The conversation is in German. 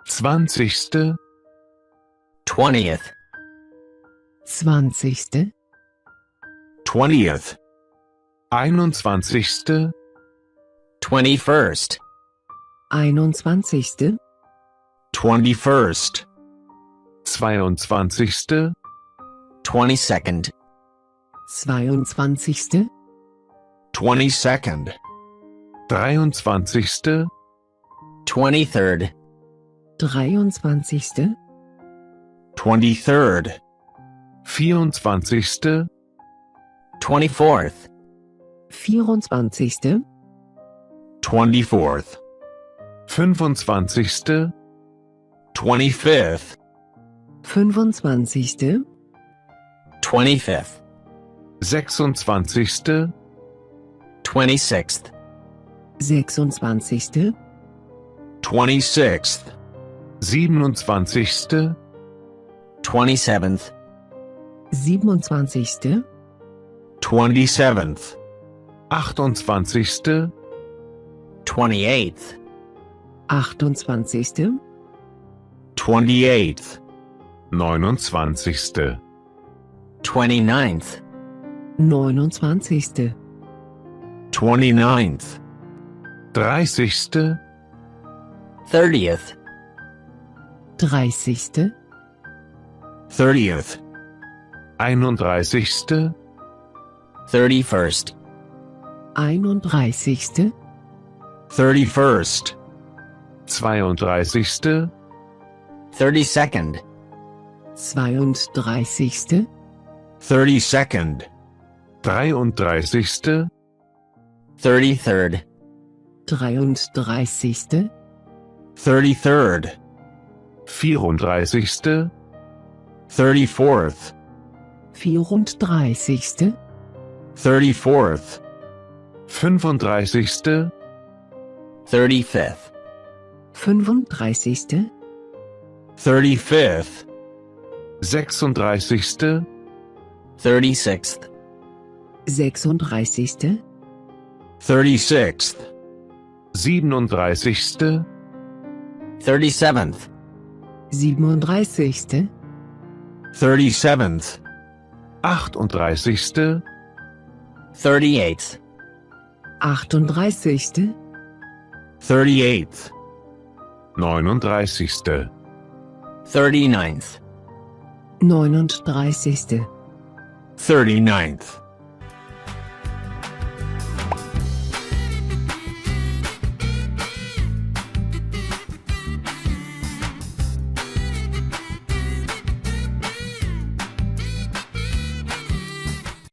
20. 20th, 20. 20th, 21. 21st, 21. 21st, 22. 22nd, 22. 22nd, 23. 23rd, 23. 23rd, 24. 24th, 24. 24th, 25. 25th, 25. 25th, 26. 26th, 26. 26th, 27. 27th, 27. 27th, 28. 28th, 28. 28th, 29. 29th, 29. 29th, 30. 30th, 30. 30th, 31. 31st, 31. 31st, 32. 32nd, 32. 32nd, 33. 33rd, 33. 33rd, 34. 34th, 34. 34th, 35. 35th, 35. 35th, 36. 36th, 36. 36th, 37. 37th, 37. 37th, 38. 38th, 38. 38th, 39. 39th, 39. 39th,